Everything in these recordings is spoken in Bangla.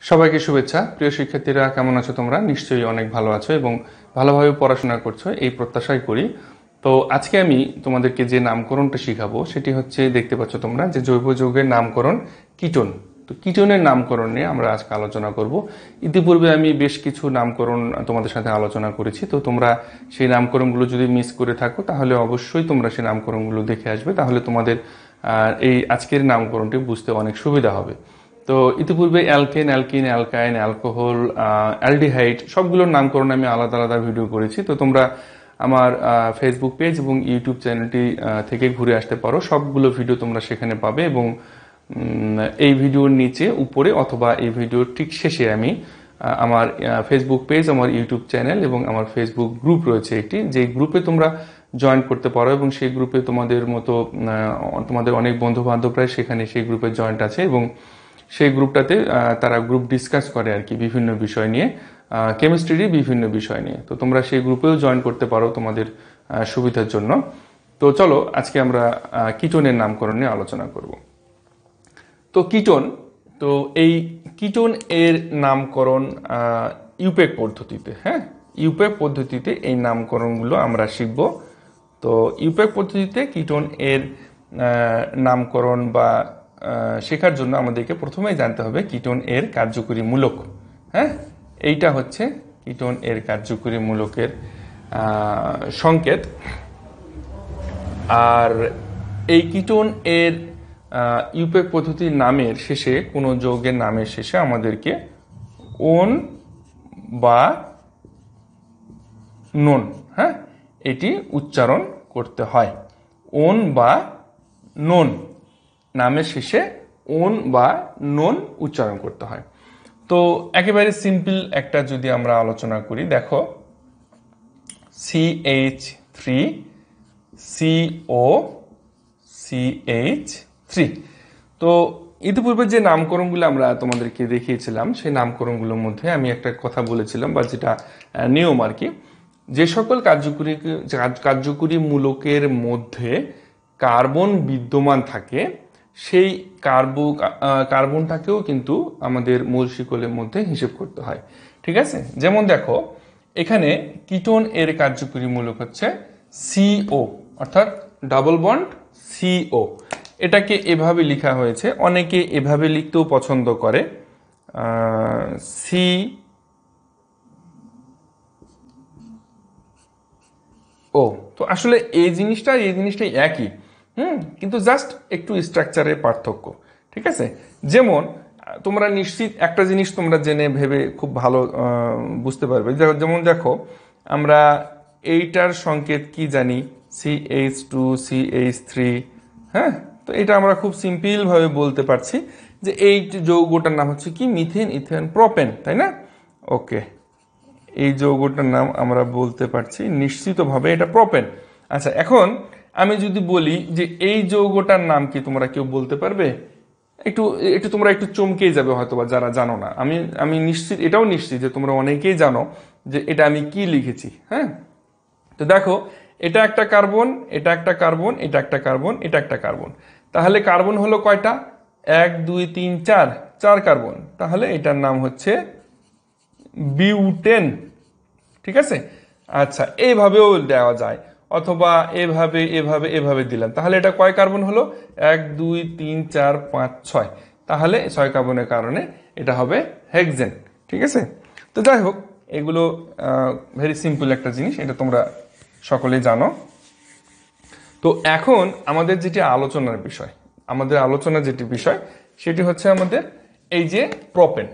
সবাইকে শুভেচ্ছা। প্রিয় শিক্ষার্থীরা, কেমন আছো তোমরা? নিশ্চয়ই অনেক ভালো আছো এবং ভালোভাবে পড়াশোনা করছো এই প্রত্যাশাই করি। তো আজকে আমি তোমাদেরকে যে নামকরণটা শিখাবো সেটি হচ্ছে, দেখতে পাচ্ছ তোমরা, যে জৈব যৌগের নামকরণ কিটোন। তো কিটোনের নামকরণ নিয়ে আমরা আজকে আলোচনা করব। ইতিপূর্বে আমি বেশ কিছু নামকরণ তোমাদের সাথে আলোচনা করেছি। তো তোমরা সেই নামকরণগুলো যদি মিস করে থাকো তাহলে অবশ্যই তোমরা সেই নামকরণগুলো দেখে আসবে, তাহলে তোমাদের এই আজকের নামকরণটি বুঝতে অনেক সুবিধা হবে। তো ইতিপূর্বে অ্যালকেন, অ্যালকিন, অ্যালকাইন, অ্যালকোহল, অ্যালডিহাইড সবগুলোর নামকরণ আমি আলাদা আলাদা ভিডিও করেছি। তো তোমরা আমার ফেসবুক পেজ এবং ইউটিউব চ্যানেলটি থেকে ঘুরে আসতে পারো। সবগুলো ভিডিও তোমরা সেখানে পাবে এবং এই ভিডিওর নিচে, উপরে অথবা এই ভিডিওর ঠিক শেষে আমি আমার ফেসবুক পেজ, আমার ইউটিউব চ্যানেল এবং আমার ফেসবুক গ্রুপ রয়েছে একটি, যে গ্রুপে তোমরা জয়েন করতে পারো এবং সেই গ্রুপে তোমাদের মতো তোমাদের অনেক বন্ধু বান্ধবরাই সেখানে সেই গ্রুপে জয়েন্ট আছে এবং সেই গ্রুপটাতে তারা গ্রুপ ডিসকাস করে আর কি, বিভিন্ন বিষয় নিয়ে, কেমিস্ট্রির বিভিন্ন বিষয় নিয়ে। তো তোমরা সেই গ্রুপেও জয়েন করতে পারো তোমাদের সুবিধার জন্য। তো চলো আজকে আমরা কিটোনের নামকরণ নিয়ে আলোচনা করব। তো কিটোন, তো এই কিটোন এর নামকরণ ইউপ্যাক পদ্ধতিতে, ইউপ্যাক পদ্ধতিতে এই নামকরণগুলো আমরা শিখব। তো ইউপ্যাক পদ্ধতিতে কিটোন এর নামকরণ বা শেখার জন্য আমাদেরকে প্রথমেই জানতে হবে কিটোন এর কার্যকরী মূলক। এইটা হচ্ছে কিটোন এর কার্যকরী মূলকের সংকেত। আর এই কিটোন এর ইউপ্যাক পদ্ধতির নামের শেষে, কোনো যৌগের নামের শেষে আমাদেরকে ওন বা নোন, এটি উচ্চারণ করতে হয়। ওন বা নোন, নামের শেষে ওন বা নোন উচ্চারণ করতে হয়। তো একেবারে সিম্পল একটা যদি আমরা আলোচনা করি, দেখো CH3CO CH3। তো ইতিপূর্বে যে নামকরণগুলো আমরা তোমাদেরকে দেখিয়েছিলাম সেই নামকরণগুলোর মধ্যে আমি একটা কথা বলেছিলাম, বা যেটা নিয়ম আর কি, যে সকল কার্যকরী মূলকের মধ্যে কার্বন বিদ্যমান থাকে সেই কার্বনটাকেও কিন্তু আমাদের মূল শিকলের মধ্যে হিসেব করতে হয়। ঠিক আছে? যেমন দেখো, এখানে কিটোন এর কার্যকরী মূলক হচ্ছে CO, অর্থাৎ ডাবল বন্ড CO। এটাকে এভাবে লেখা হয়েছে, অনেকে এভাবে লিখতেও পছন্দ করে, CO। তো আসলে এই জিনিসটাই একই, কিন্তু জাস্ট একটু স্ট্রাকচারের পার্থক্য। ঠিক আছে? যেমন তোমরা নিশ্চিত একটা জিনিস তোমরা জেনে ভেবে খুব ভালো বুঝতে পারবে। যেমন দেখো, আমরা এইটার সংকেত কি জানি? CH2CH3। তো এটা আমরা খুব সিম্পল ভাবে বলতে পারছি যে এই যৌগটার নাম হচ্ছে কি? মিথেন, ইথেন, প্রোপেন, তাই না? ওকে, এই যৌগটার নাম আমরা বলতে পারছি নিশ্চিতভাবে, এটা প্রোপেন। আচ্ছা, এখন আমি যদি বলি যে এই যৌগটার নাম কি, তোমরা কেউ বলতে পারবে? তোমরা একটু চমকে যাবে হয়তো, বা যারা জানো না। আমি নিশ্চিত, এটাও নিশ্চিত যে তোমরা অনেকেই জানো যে এটা আমি কি লিখেছি। তো দেখো, এটা একটা কার্বন, এটা একটা কার্বন, এটা একটা কার্বন, এটা একটা কার্বন। তাহলে কার্বন হলো কয়টা? 1 2 3 4, 4 কার্বন। তাহলে এটার নাম হচ্ছে বিউটেন। ঠিক আছে? আচ্ছা, এইভাবেও দেওয়া যায়, অথবা এভাবে এভাবে এভাবে দিলাম। তাহলে এটা কয় কার্বন হলো? 1 2 3 4 5 6। তাহলে 6 কার্বনের কারণে এটা হবে হেক্সেন। ঠিক আছে? তো যাই হোক, এগুলো ভেরি সিম্পল একটা জিনিস, এটা তোমরা সকলেই জানো। তো এখন আমাদের যেটি আলোচনার বিষয়, সেটি হচ্ছে আমাদের এই যে প্রোপেন,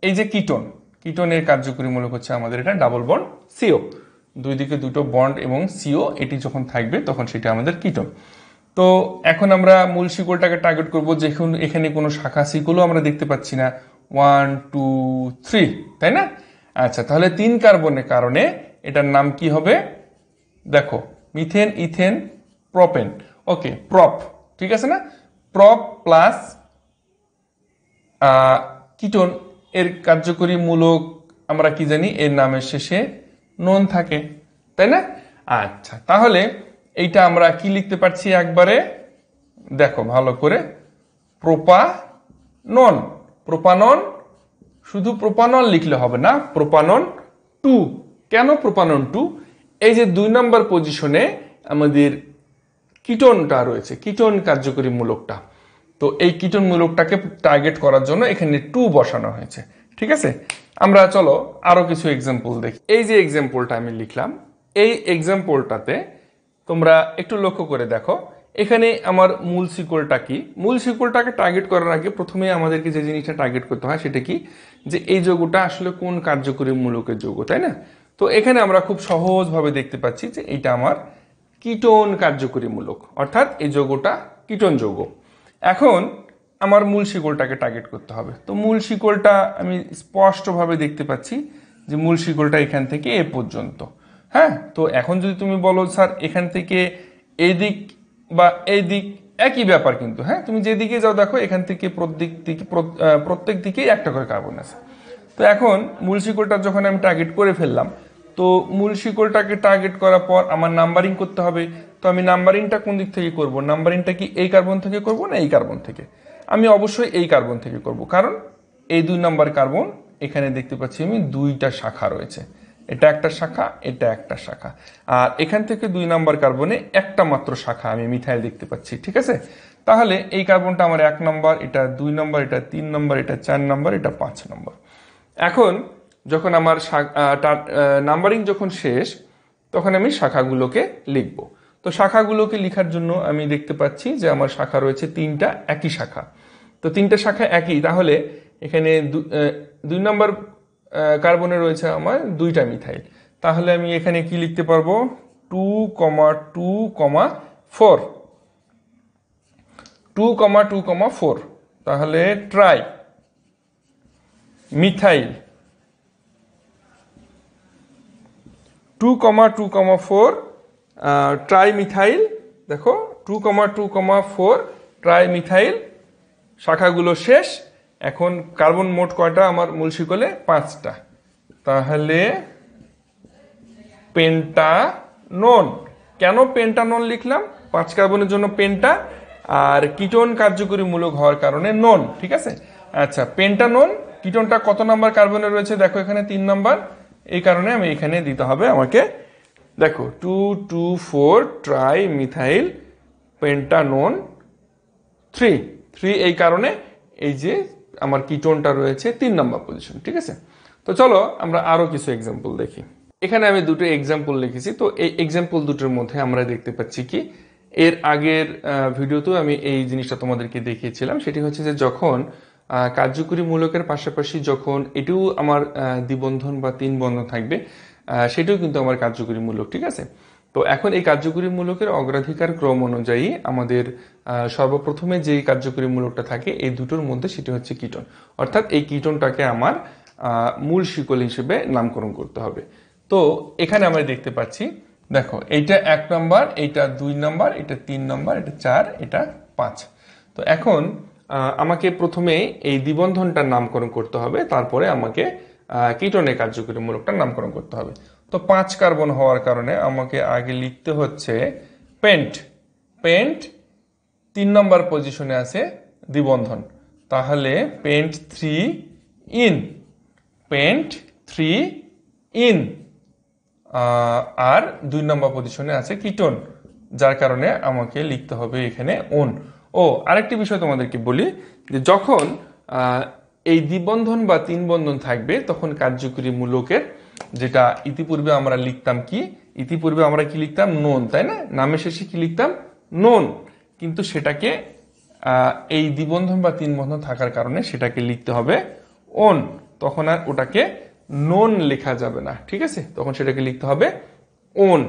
এই যে কিটোনের কার্যকরী মূলক হচ্ছে আমাদের এটা ডাবল বন্ড CO। দুই দিকে দুটো বন্ড এবং CO, এটি যখন থাকবে তখন সেটা আমাদের কিটোন। তো এখন আমরা মূল শিকলটাকে টার্গেট করবো, যেখানে এখানে কোনো শাখা শিকলও আমরা দেখতে পাচ্ছি না। 1 2 3, তাই না? আচ্ছা, তাহলে 3 কার্বনের কারণে এটার নাম কি হবে? দেখো, মিথেন, ইথেন, প্রোপেন। ওকে, প্রপ, ঠিক আছে না? প্রপ প্লাস কিটোন এর কার্যকরী মূলক আমরা কি জানি? এর নামের শেষে নোন থাকে, তাই না? আচ্ছা, তাহলে এইটা আমরা কি লিখতে পারছি একবারে? দেখো ভালো করে, প্রোপানন। প্রোপানন, শুধু প্রোপানন লিখলে হবে না, প্রোপানন 2। কেন প্রোপানন 2? এই যে 2 নম্বর পজিশনে আমাদের কিটোনটা রয়েছে, কিটোন কার্যকরী মূলকটা। তো এই কিটোন মূলকটাকে টার্গেট করার জন্য এখানে 2 বসানো হয়েছে। ঠিক আছে, আমরা চলো আরো কিছু এক্সাম্পল দেখি। এই যে এক্সাম্পলটা আমি লিখলাম, এই এক্সাম্পলটাতে তোমরা একটু লক্ষ্য করে দেখো, এখানে আমার মূল শিকলটা কি। মূল শিকলটাকে টার্গেট করার আগে প্রথমে আমাদেরকে যে জিনিসটা টার্গেট করতে হয় সেটা কি, যে এই যৌগটা আসলে কোন কার্যকরী মূলকের যৌগ, তাই না? তো এখানে আমরা খুব সহজভাবে দেখতে পাচ্ছি যে এইটা আমার কিটোন কার্যকরী মূলক, অর্থাৎ এই যৌগটা কিটোন যৌগ। এখন আমার মূল শিকলটাকে টার্গেট করতে হবে। তো মূল শিকলটা আমি স্পষ্টভাবে দেখতে পাচ্ছি যে মূল শিকলটা এখান থেকে এ পর্যন্ত। হ্যাঁ, তো এখন যদি তুমি বলো স্যার এখান থেকে এই দিক বা এই দিক একই ব্যাপার, কিন্তু হ্যাঁ, তুমি যেদিকে যাও দেখো এখান থেকে প্রত্যেক দিকেই একটা করে কার্বন আছে। তো এখন মূল শিকলটা যখন আমি টার্গেট করে ফেললাম, তো মূল শিকলটাকে টার্গেট করার পর আমার নাম্বারিং করতে হবে। তো আমি নাম্বারিংটা কোন দিক থেকে করব? নাম্বারিংটা কি এই কার্বন থেকে করব না এই কার্বন থেকে? আমি অবশ্যই এই কার্বন থেকে করব, কারণ এই 2 নম্বর কার্বন এখানে দেখতে পাচ্ছি আমি 2টা শাখা রয়েছে, এটা একটা শাখা, এটা একটা শাখা, আর এখান থেকে 2 নম্বর কার্বনে একটা মাত্র শাখা আমি মিথাইল দেখতে পাচ্ছি। ঠিক আছে, তাহলে এই কার্বনটা আমার 1 নম্বর, এটা 2 নম্বর, এটা 3 নম্বর, এটা 4 নম্বর, এটা 5 নম্বর। এখন যখন আমার নাম্বারিং যখন শেষ, তখন আমি শাখাগুলোকে লিখব। তো শাখাগুলোকে লেখার জন্য আমি দেখতে পাচ্ছি যে আমার শাখা রয়েছে 3টা, একই শাখা। তো 3টা শাখা একই, তাহলে এখানে 2 নম্বর কার্বনে রয়েছে আমার 2টা মিথাইল। তাহলে আমি এখানে কি লিখতে পারবো? 2,2,4, 2,2,4। তাহলে ট্রাই মিথাইল 2,2,4 ট্রাই মিথাইল। দেখো 2,2,4 ট্রাই মিথাইল, শাখাগুলো শেষ। এখন কার্বন মোট কয়টা আমার মূল শিকলে? 5টা। তাহলে পেন্টানোন। কেন পেন্টানোন লিখলাম? 5 কার্বনের জন্য পেন্টা, আর কিটোন কার্যকরী মূলক হওয়ার কারণে নোন। ঠিক আছে, আচ্ছা, পেন্টানোন কিটোনটা কত নাম্বার কার্বনে রয়েছে? দেখো এখানে 3 নাম্বার, এই কারণে আমি এখানে দিতে হবে আমাকে, দেখো 2,2,4 ট্রাই মিথাইল পেন্টানোন 3, এই কারণে এই যে আমার কিটোনটা রয়েছে 3 নাম্বার পজিশন। ঠিক আছে, তো চলো আমরা আরো কিছু এক্সাম্পল দেখি। এখানে আমি দুটো এক্সাম্পল লিখেছি। তো এই এক্সাম্পল দুটোর মধ্যে আমরা দেখতে পাচ্ছি কি, এর আগের ভিডিওতেও আমি এই জিনিসটা তোমাদেরকে দেখিয়েছিলাম, সেটি হচ্ছে যে যখন কার্যকরী মূলকের পাশাপাশি যখন এটিও আমার দ্বিবন্ধন বা 3 বন্ধন থাকবে, সেটাও কিন্তু আমার কার্যকরী মূলক। ঠিক আছে, তো এখন এই কার্যকরী মূলকের অগ্রাধিকার ক্রম অনুযায়ী আমাদের সর্বপ্রথমে যে কার্যকরী মূলকটা থাকে এই দুটোর মধ্যে, সেটি হচ্ছে কিটোন। অর্থাৎ এই কিটোনটাকে আমার মূল শিকল হিসেবে নামকরণ করতে হবে। তো এখানে আমরা দেখতে পাচ্ছি, দেখো এইটা 1 নম্বর, এইটা 2 নম্বর, এটা 3 নম্বর, এটা 4, এটা 5। তো এখন আমাকে প্রথমে এই দ্বিবন্ধনটার নামকরণ করতে হবে, তারপরে আমাকে কিটোনের কার্যকরী মূলকটার নামকরণ করতে হবে। তো 5 কার্বন হওয়ার কারণে আমাকে আগে লিখতে হচ্ছে পেন্ট। 3 নম্বর পজিশনে আছে দ্বিবন্ধন, তাহলে পেন্ট 3 ইন, আর 2 নম্বর পজিশনে আছে কিটোন, যার কারণে আমাকে লিখতে হবে এখানে ওন। আরেকটি বিষয় তোমাদেরকে বলি, যে যখন এই দ্বিবন্ধন বা 3 বন্ধন থাকবে, তখন কার্যকরী মূলকের যেটা ইতিপূর্বে আমরা লিখতাম কি, ইতিপূর্বে আমরা কি লিখতাম? নোন, তাই না? নামের শেষে কি লিখতাম? নোন। কিন্তু সেটাকে এই দ্বিবন্ধন বা 3 বন্ধন থাকার কারণে সেটাকে লিখতে হবে ওন। তখন আর ওটাকে নোন লেখা যাবে না। ঠিক আছে, তখন সেটাকে লিখতে হবে ওন।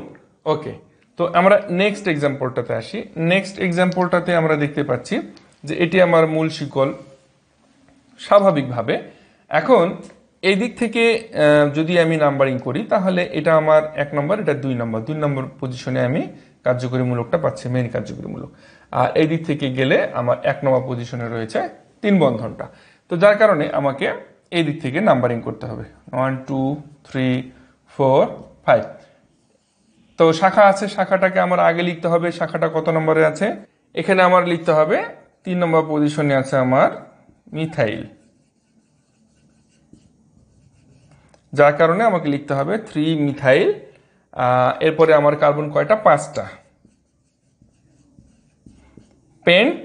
ওকে, তো আমরা নেক্সট এক্সাম্পলটাতে আসি। নেক্সট এক্সাম্পলটাতে আমরা দেখতে পাচ্ছি যে এটি আমার মূল শিকল স্বাভাবিকভাবে। এখন এই দিক থেকে যদি আমি নাম্বারিং করি, তাহলে এটা আমার 1 নম্বর, এটা 2 নম্বর, 2 নম্বর পজিশনে আমি কার্যকরী মূলকটা পাচ্ছি, মেইন কার্যকরী মূলক। আর এই দিক থেকে গেলে আমার 1 নম্বর পজিশনে রয়েছে 3 বন্ধনটা। তো যার কারণে আমাকে এই দিক থেকে নাম্বারিং করতে হবে 1 2 3 4 5। তো শাখা আছে, শাখাটাকে আমার আগে লিখতে হবে। শাখাটা কত নম্বরে আছে? এখানে আমার লিখতে হবে 3 নম্বর পজিশনে আছে আমার মিথাইল। যার কারণে আমাকে লিখতে হবে 3 মিথাইল। এরপরে আমার কার্বন কয়টা? 5টা। পেন্ট।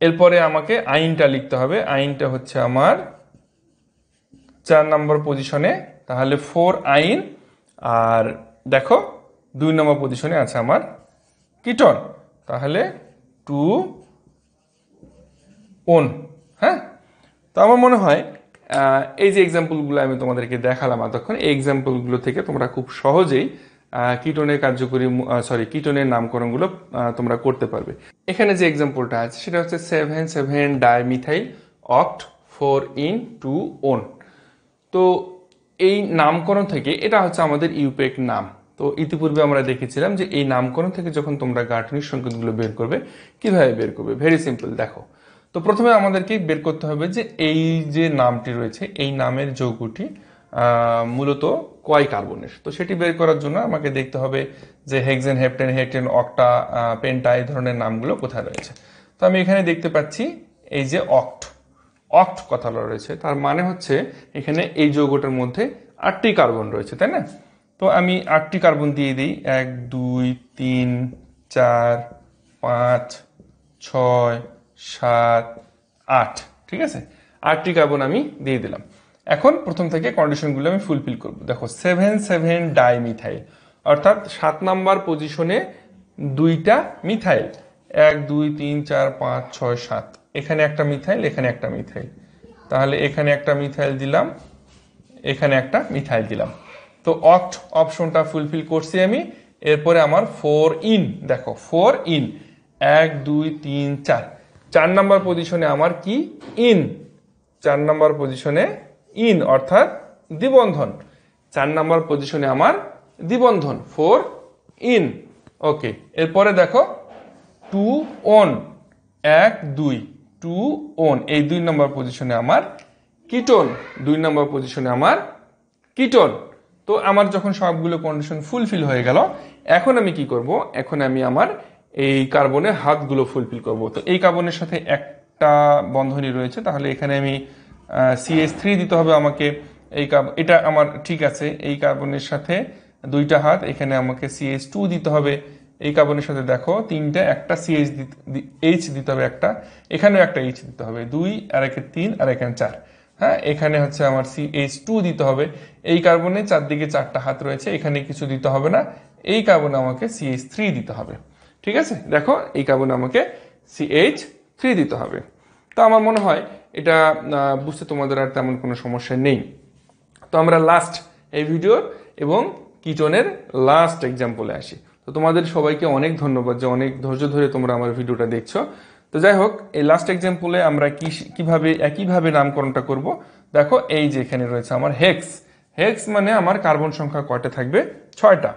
এরপরে আমাকে আইনটা লিখতে হবে। আইনটা হচ্ছে আমার 4 নম্বর পজিশনে, তাহলে 4 আইন। আর দেখো 2 নম্বর পজিশনে আছে আমার কিটন, তাহলে 2 ওন। হ্যাঁ, তো আমার মনে হয় এই যে এক্সাম্পলগুলো আমি তোমাদেরকে দেখালাম এতক্ষণ, এই এক্সাম্পলগুলো থেকে তোমরা খুব সহজেই কিটোনের কার্যকরী কিটোনের নামকরণগুলো তোমরা করতে পারবে। এখানে যে এক্সাম্পলটা আছে সেটা হচ্ছে 7 ডাইমিথাইল অক্ট 4 ইন 2 ওন। তো এই নামকরণ থেকে, এটা হচ্ছে আমাদের ইউপেক নাম। তো ইতিপূর্বে আমরা দেখেছিলাম যে এই নামকরণ থেকে যখন তোমরা গাঠনিক সংকেতগুলো বের করবে, কিভাবে বের করবে? Very simple. দেখো, তো প্রথমে আমাদেরকে বের করতে হবে যে এই যে নামটি রয়েছে, এই নামের যৌগটি মূলত কয় কার্বনের। তো সেটি বের করার জন্য আমাকে দেখতে হবে যে হেক্সেন, হেপ্টেন, হেটেন, অক্টা, পেন্টা এই ধরনের নামগুলো কোথায় রয়েছে। তো আমি এখানে দেখতে পাচ্ছি এই যে অক্ট কথাটা রয়েছে, তার মানে হচ্ছে এখানে এই যৌগটার মধ্যে 8টি কার্বন রয়েছে, তাই না? তো আমি 8টি কার্বন দিয়ে দিই। 1 2 3 4 5 6 7 8, ঠিক আছে? 8টি কার্বন আমি দিয়ে দিলাম। এখন প্রথম থেকে কন্ডিশনগুলো আমি ফুলফিল করব। দেখো 7 ডাইমিথাইল, অর্থাৎ 7 নাম্বার পজিশনে 2টা মিথাইল। 1 2 3 4 5 6 7, এখানে একটা মিথাইল, এখানে একটা মিথাইল, তাহলে এখানে একটা মিথাইল দিলাম, এখানে একটা মিথাইল দিলাম। তো অক্ট অপশনটা ফুলফিল করছি আমি। এরপরে আমার 4 ইন, দেখো 4 ইন, 1 2 3 4, 4 নাম্বার পজিশনে আমার কি? ইন। 4 নাম্বার পজিশনে ইন, অর্থাৎ দ্বিবন্ধন। 4 নাম্বার পজিশনে আমার দ্বিবন্ধন, 4 ইন। ওকে, এরপরে দেখো 2 ওন, 1 2, 2 ওন, এই 2 নম্বর পজিশনে আমার কিটোন। 2 নম্বর পজিশনে আমার কিটোন। তো আমার যখন সবগুলো কন্ডিশন ফুলফিল হয়ে গেল, এখন আমি কি করব? এখন আমি আমার এই কার্বনের হাতগুলো ফুলফিল করব। তো এই কার্বনের সাথে একটা বন্ধনী রয়েছে, তাহলে এখানে আমি CH3 দিতে হবে আমাকে। এটা আমার ঠিক আছে। এই কার্বনের সাথে 2টা হাত, এখানে আমাকে CH2 দিতে হবে। এই কার্বনের সাথে দেখো 3টা, একটা H দিতে হবে একটা, এখানেও একটা H দিতে হবে, 2 আর একে 3 আর এখানে 4। হ্যাঁ, এখানে হচ্ছে আমার CH2 দিতে হবে। এই কার্বনে 4 দিকে 4টা হাত রয়েছে, এখানে কিছু দিতে হবে না। এই কার্বনে আমাকে CH3 দিতে হবে, ঠিক আছে? দেখো এই কার্বনে আমাকে CH3 দিতে হবে। তো আমার মনে হয় এটা বুঝতে তোমাদের আর তেমন কোনো সমস্যা নেই। তো আমরা লাস্ট এই ভিডিওর এবং কিটোনের লাস্ট এক্সাম্পলে আসি। তো তোমাদের সবাইকে অনেক ধন্যবাদ যে অনেক ধৈর্য ধরে তোমরা আমার ভিডিওটা দেখছো। তো যাই হোক, এই লাস্ট এক্সাম্পলে আমরা কিভাবে একইভাবে নামকরণটা করব। দেখো এই যে এখানে রয়েছে আমার হেক্স মানে আমার কার্বন সংখ্যা কয়টা থাকবে? 6টা।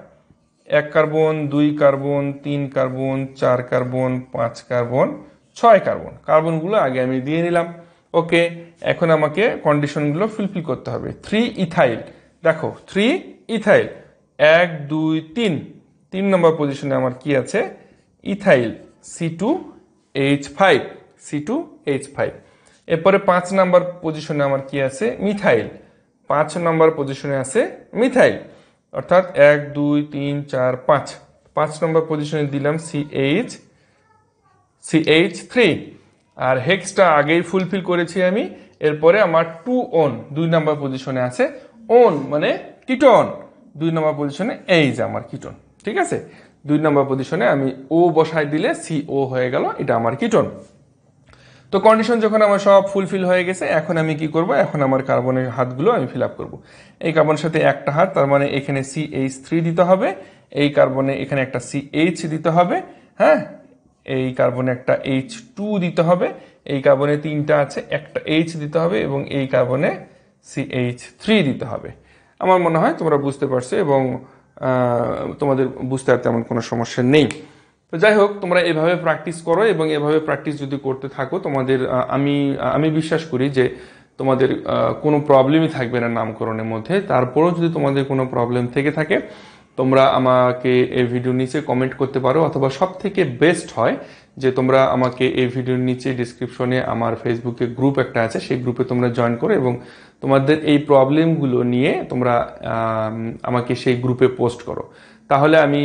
1 carbon, 2 carbon, 3 carbon, 4 carbon, 5 carbon, 6 carbon. কার্বনগুলো আগে আমি দিয়ে নিলাম। ওকে, এখন আমাকে কন্ডিশনগুলো ফুলফিল করতে হবে। 3 ইথাইল, দেখো 3 ইথাইল, 1 2 3 নম্বর পজিশনে আমার কি আছে? Ethyl, C2H5। এরপরে 5 নাম্বার পজিশনে আমার কি আছে? মিথাইল। 5 নাম্বার পজিশনে আছে মিথাইল, অর্থাৎ 1 2 3 4 5। 5 নম্বর পজিশনে দিলাম CH3। আর হেক্সটা আগেই ফুলফিল করেছি আমি। এরপরে আমার 2 ওন, 2 নম্বর পজিশনে আছে। ওন মানে কিটোন, 2 নম্বর পজিশনে এই যে আমার কিটোন, ঠিক আছে? 2 নম্বর পজিশনে আমি ও বসাই দিলে CO হয়ে গেল, এটা আমার কিটোন। তো কন্ডিশন যখন আমার সব ফুলফিল হয়ে গেছে, এখন আমি কি করব? এখন আমার কার্বনের হাতগুলো আমি ফিল আপ করবো। এই কার্বনের সাথে একটা হাত, তার মানে এখানে CH3 দিতে হবে। এই কার্বনে এখানে একটা CH দিতে হবে। হ্যাঁ, এই কার্বনে একটা H2 দিতে হবে। এই কার্বনে 3টা আছে, একটা H দিতে হবে এবং এই কার্বনে CH3 দিতে হবে। আমার মনে হয় তোমরা বুঝতে পারছো এবং তোমাদের বুঝতে আর তেমন কোনো সমস্যা নেই। তো যাই হোক, তোমরা এভাবে প্র্যাকটিস করো এবং এভাবে প্র্যাকটিস যদি করতে থাকো, তোমাদের আমি বিশ্বাস করি যে তোমাদের কোনো প্রবলেমই থাকবে না নামকরণের মধ্যে। তারপরেও যদি তোমাদের কোনো প্রবলেম থেকে থাকে, তোমরা আমাকে এই ভিডিওর নিচে কমেন্ট করতে পারো, অথবা সব থেকে বেস্ট হয় যে তোমরা আমাকে এই ভিডিওর নিচে ডিসক্রিপশনে আমার ফেসবুকে গ্রুপ একটা আছে, সেই গ্রুপে তোমরা জয়েন করো এবং তোমাদের এই প্রবলেমগুলো নিয়ে তোমরা আমাকে সেই গ্রুপে পোস্ট করো। তাহলে আমি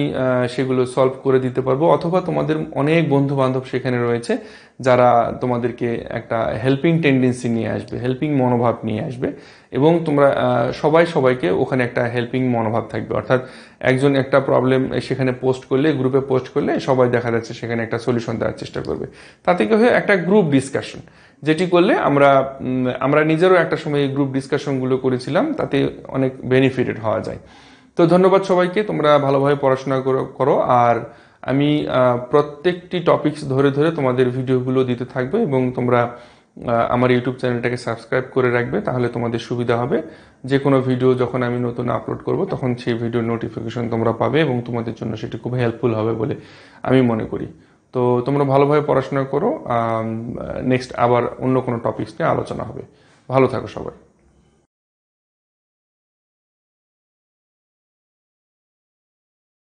সেগুলো সলভ করে দিতে পারবো, অথবা তোমাদের অনেক বন্ধু বান্ধব সেখানে রয়েছে যারা তোমাদেরকে একটা হেল্পিং টেন্ডেন্সি নিয়ে আসবে, হেল্পিং মনোভাব নিয়ে আসবে, এবং তোমরা সবাইকে ওখানে একটা হেল্পিং মনোভাব থাকবে। অর্থাৎ একজন একটা প্রবলেম সেখানে পোস্ট করলে, গ্রুপে পোস্ট করলে সবাই দেখা যাচ্ছে সেখানে একটা সলিউশন দেওয়ার চেষ্টা করবে। তাতে কি হয়, একটা গ্রুপ ডিসকাশন, যেটি করলে আমরা নিজেরও একটা সময় এই গ্রুপ ডিসকাশনগুলো করেছিলাম, তাতে অনেক বেনিফিটেড হওয়া যায়। তো ধন্যবাদ সবাইকে, তোমরা ভালোভাবে পড়াশোনা করো। আর আমি প্রত্যেকটি টপিকস ধরে ধরে তোমাদের ভিডিওগুলো দিতে থাকবো, এবং তোমরা আমার ইউটিউব চ্যানেলটাকে সাবস্ক্রাইব করে রাখবে, তাহলে তোমাদের সুবিধা হবে। যে কোনো ভিডিও যখন আমি নতুন আপলোড করব তখন সেই ভিডিওর নোটিফিকেশন তোমরা পাবে, এবং তোমাদের জন্য সেটি খুব হেল্পফুল হবে বলে আমি মনে করি। তো তোমরা ভালোভাবে পড়াশোনা করো, নেক্সট আবার অন্য কোনো টপিকস নিয়ে আলোচনা হবে। ভালো থাকো সবাই।